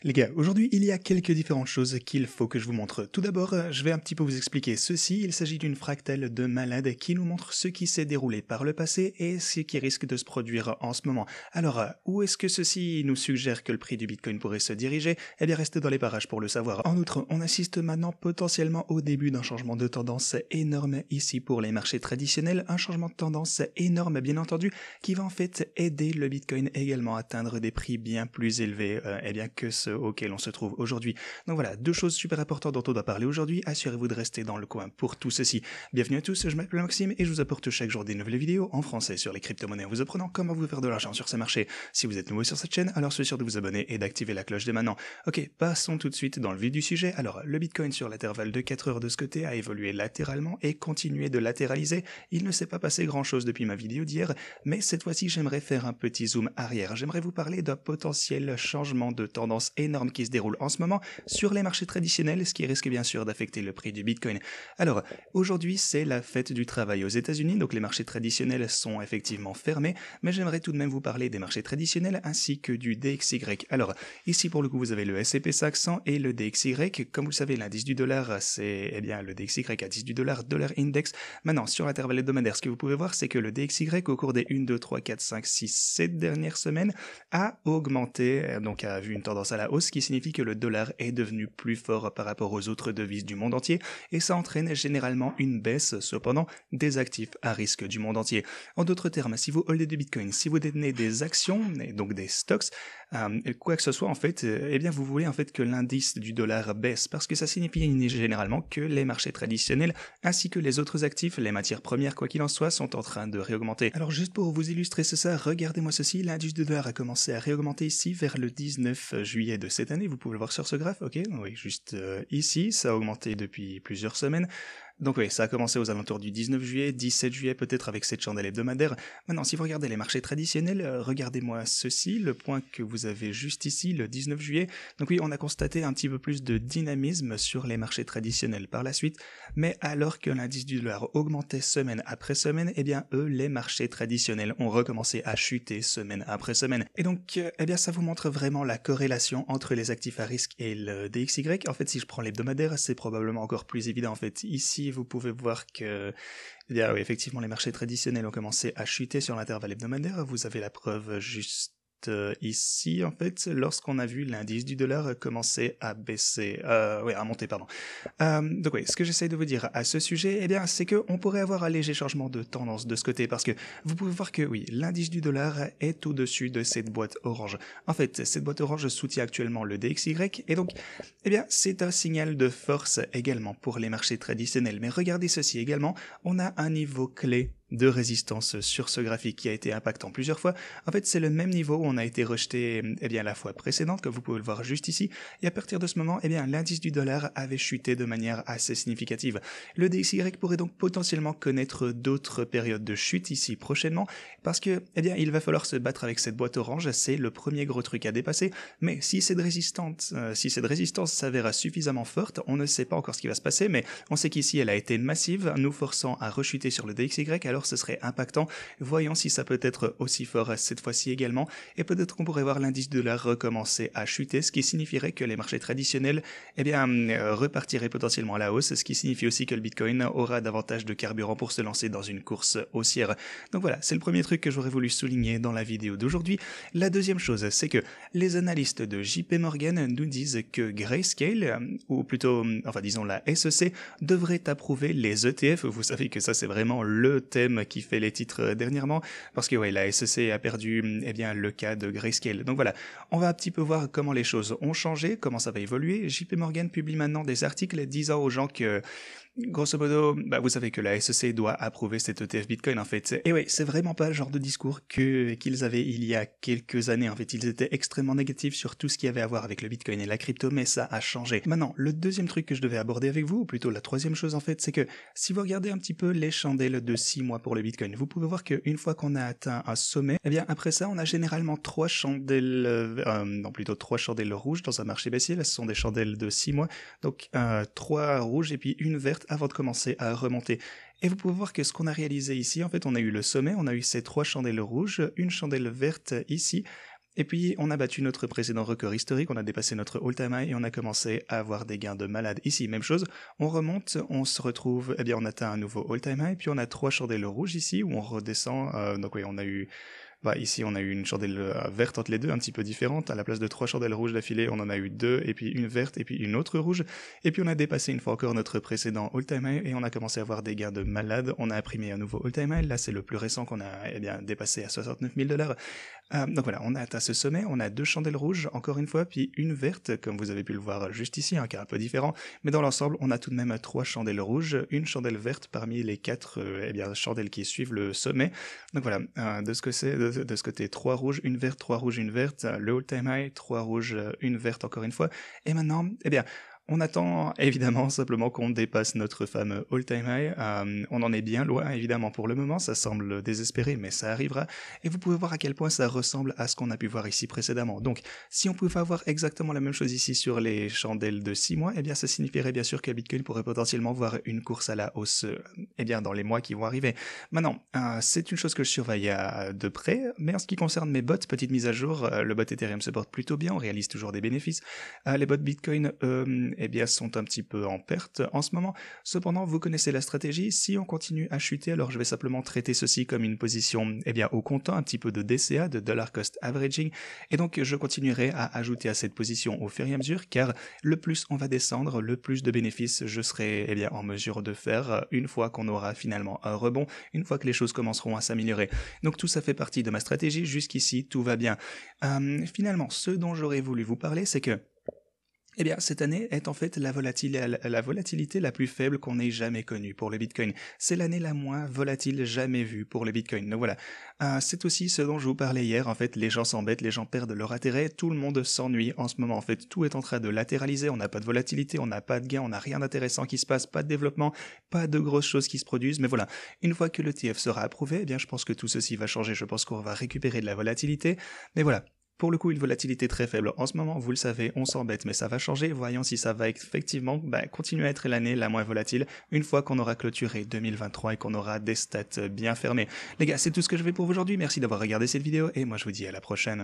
Les gars, aujourd'hui il y a quelques différentes choses qu'il faut que je vous montre. Tout d'abord, je vais un petit peu vous expliquer ceci. Il s'agit d'une fractale de malade qui nous montre ce qui s'est déroulé par le passé et ce qui risque de se produire en ce moment. Alors, où est-ce que ceci nous suggère que le prix du Bitcoin pourrait se diriger? Eh bien, restez dans les parages pour le savoir. En outre, on assiste maintenant potentiellement au début d'un changement de tendance énorme ici pour les marchés traditionnels. Un changement de tendance énorme, bien entendu, qui va en fait aider le Bitcoin également à atteindre des prix bien plus élevés que ceux auxquels on se trouve aujourd'hui. Donc voilà, deux choses super importantes dont on doit parler aujourd'hui. Assurez-vous de rester dans le coin pour tout ceci. Bienvenue à tous, je m'appelle Maxime et je vous apporte chaque jour des nouvelles vidéos en français sur les crypto-monnaies en vous apprenant comment vous faire de l'argent sur ces marchés. Si vous êtes nouveau sur cette chaîne, alors soyez sûr de vous abonner et d'activer la cloche dès maintenant. Ok, passons tout de suite dans le vif du sujet. Alors, le Bitcoin sur l'intervalle de 4 heures de ce côté a évolué latéralement et continué de latéraliser. Il ne s'est pas passé grand chose depuis ma vidéo d'hier, mais cette fois-ci j'aimerais faire un petit zoom arrière. J'aimerais vous parler d'un potentiel changement de tendance énorme qui se déroule en ce moment sur les marchés traditionnels, ce qui risque bien sûr d'affecter le prix du Bitcoin. Alors, aujourd'hui c'est la fête du travail aux États-Unis, donc les marchés traditionnels sont effectivement fermés, mais j'aimerais tout de même vous parler des marchés traditionnels ainsi que du DXY. Alors, ici pour le coup vous avez le S&P 500 et le DXY. Comme vous le savez, l'indice du dollar, c'est le DXY, indice du dollar index. Maintenant, sur l'intervalle hebdomadaire, ce que vous pouvez voir, c'est que le DXY, au cours des 1, 2, 3, 4, 5, 6, 7 dernières semaines, a augmenté, donc a vu une tendance à la hausse, ce qui signifie que le dollar est devenu plus fort par rapport aux autres devises du monde entier, et ça entraîne généralement une baisse, cependant, des actifs à risque du monde entier. En d'autres termes, si vous holdez du Bitcoin, si vous détenez des actions, et donc des stocks, quoi que ce soit en fait, eh bien vous voulez en fait que l'indice du dollar baisse, parce que ça signifie généralement que les marchés traditionnels, ainsi que les autres actifs, les matières premières quoi qu'il en soit, sont en train de réaugmenter. Alors juste pour vous illustrer ça, regardez-moi ceci, l'indice du dollar a commencé à réaugmenter ici vers le 19 juillet de cette année, vous pouvez le voir sur ce graphe, ok, oui, juste ici, ça a augmenté depuis plusieurs semaines. Donc oui, ça a commencé aux alentours du 19 juillet, 17 juillet peut-être avec cette chandelle hebdomadaire. Maintenant, si vous regardez les marchés traditionnels, regardez-moi ceci, le point que vous avez juste ici, le 19 juillet. Donc oui, on a constaté un petit peu plus de dynamisme sur les marchés traditionnels par la suite, mais alors que l'indice du dollar augmentait semaine après semaine, eh bien eux, les marchés traditionnels ont recommencé à chuter semaine après semaine. Et donc, eh bien ça vous montre vraiment la corrélation entre les actifs à risque et le DXY. En fait, si je prends l'hebdomadaire, c'est probablement encore plus évident. En fait, ici, vous pouvez voir que oui, effectivement, les marchés traditionnels ont commencé à chuter sur l'intervalle hebdomadaire. Vous avez la preuve juste ici, en fait, lorsqu'on a vu l'indice du dollar commencer à baisser, à monter, pardon. Donc oui, ce que j'essaie de vous dire à ce sujet, eh bien, c'est qu'on pourrait avoir un léger changement de tendance de ce côté, parce que vous pouvez voir que oui, l'indice du dollar est au-dessus de cette boîte orange. En fait, cette boîte orange soutient actuellement le DXY, et donc, eh bien, c'est un signal de force également pour les marchés traditionnels. Mais regardez ceci également, on a un niveau clé de résistance sur ce graphique qui a été impactant plusieurs fois. En fait, c'est le même niveau où on a été rejeté la fois précédente, comme vous pouvez le voir juste ici, et à partir de ce moment, l'indice du dollar avait chuté de manière assez significative. Le DXY pourrait donc potentiellement connaître d'autres périodes de chute ici prochainement, parce que, il va falloir se battre avec cette boîte orange, c'est le premier gros truc à dépasser, mais si cette résistance s'avère suffisamment forte, on ne sait pas encore ce qui va se passer, mais on sait qu'ici elle a été massive, nous forçant à rechuter sur le DXY, alors ce serait impactant. Voyons si ça peut être aussi fort cette fois-ci également, et peut-être qu'on pourrait voir l'indice du dollar recommencer à chuter, ce qui signifierait que les marchés traditionnels repartiraient potentiellement à la hausse, ce qui signifie aussi que le Bitcoin aura davantage de carburant pour se lancer dans une course haussière. Donc voilà, c'est le premier truc que j'aurais voulu souligner dans la vidéo d'aujourd'hui. La deuxième chose, c'est que les analystes de JP Morgan nous disent que Grayscale, ou plutôt, disons la SEC, devrait approuver les ETF. Vous savez que ça c'est vraiment le thème qui fait les titres dernièrement, parce que la SEC a perdu le cas de Grayscale. Donc voilà, on va un petit peu voir comment les choses ont changé, comment ça va évoluer. JP Morgan publie maintenant des articles disant aux gens que grosso modo, vous savez que la SEC doit approuver cet ETF Bitcoin en fait. Et oui, c'est vraiment pas le genre de discours qu'ils avaient il y a quelques années. En fait, ils étaient extrêmement négatifs sur tout ce qui avait à voir avec le Bitcoin et la crypto, mais ça a changé. Maintenant, le deuxième truc que je devais aborder avec vous, ou plutôt la troisième chose en fait, c'est que si vous regardez un petit peu les chandelles de 6 mois pour le Bitcoin, vous pouvez voir qu'une fois qu'on a atteint un sommet, après ça, on a généralement trois chandelles rouges dans un marché baissier. Là, ce sont des chandelles de 6 mois, donc 3 rouges et puis une verte avant de commencer à remonter. Et vous pouvez voir que ce qu'on a réalisé ici, en fait, on a eu le sommet, on a eu ces 3 chandelles rouges, une chandelle verte ici, Et puis, on a battu notre précédent record historique, on a dépassé notre all-time high et on a commencé à avoir des gains de malade. Ici, même chose, on remonte, on se retrouve, eh bien, on atteint un nouveau all-time high, puis on a 3 chandelles rouges ici, où on redescend, donc oui, on a eu ici, on a eu une chandelle verte entre les deux, un petit peu différente. À la place de 3 chandelles rouges d'affilée, on en a eu 2, et puis une verte, et puis une autre rouge. Et puis on a dépassé une fois encore notre précédent all-time high, et on a commencé à avoir des gains de malade. On a imprimé un nouveau all-time high. Là, c'est le plus récent qu'on a dépassé à 69 000 $. Donc voilà, on a atteint ce sommet. On a 2 chandelles rouges, encore une fois, puis une verte, comme vous avez pu le voir juste ici, qui est un peu différent. Mais dans l'ensemble, on a tout de même 3 chandelles rouges, une chandelle verte parmi les 4 chandelles qui suivent le sommet. Donc voilà, de ce côté 3 rouges, une verte, 3 rouges, une verte, le all-time high, 3 rouges, une verte encore une fois. Et maintenant, on attend évidemment simplement qu'on dépasse notre fameux all-time high. On en est bien loin évidemment pour le moment, ça semble désespéré mais ça arrivera. Et vous pouvez voir à quel point ça ressemble à ce qu'on a pu voir ici précédemment. Donc si on pouvait avoir exactement la même chose ici sur les chandelles de 6 mois, ça signifierait bien sûr que Bitcoin pourrait potentiellement voir une course à la hausse dans les mois qui vont arriver. Maintenant, c'est une chose que je surveille de près, mais en ce qui concerne mes bots, petite mise à jour, le bot Ethereum se porte plutôt bien, on réalise toujours des bénéfices. Les bots Bitcoin, sont un petit peu en perte en ce moment. Cependant, vous connaissez la stratégie. Si on continue à chuter, alors je vais simplement traiter ceci comme une position, au comptant, un petit peu de DCA, de Dollar Cost Averaging. Et donc, je continuerai à ajouter à cette position au fur et à mesure, car le plus on va descendre, le plus de bénéfices je serai, en mesure de faire une fois qu'on aura finalement un rebond, une fois que les choses commenceront à s'améliorer. Donc, tout ça fait partie de ma stratégie. Jusqu'ici, tout va bien. Finalement, ce dont j'aurais voulu vous parler, c'est que cette année est en fait la volatilité la plus faible qu'on ait jamais connue pour le Bitcoin. C'est l'année la moins volatile jamais vue pour le Bitcoin. Donc voilà. C'est aussi ce dont je vous parlais hier. En fait, les gens s'embêtent, les gens perdent leur intérêt, tout le monde s'ennuie en ce moment. En fait, tout est en train de latéraliser, on n'a pas de volatilité, on n'a pas de gain, on n'a rien d'intéressant qui se passe, pas de développement, pas de grosses choses qui se produisent. Mais voilà, une fois que l'ETF sera approuvé, je pense que tout ceci va changer. Je pense qu'on va récupérer de la volatilité. Mais voilà. Pour le coup, une volatilité très faible. En ce moment, vous le savez, on s'embête, mais ça va changer. Voyons si ça va effectivement continuer à être l'année la moins volatile une fois qu'on aura clôturé 2023 et qu'on aura des stats bien fermées. Les gars, c'est tout ce que je vais pour aujourd'hui. Merci d'avoir regardé cette vidéo et moi je vous dis à la prochaine.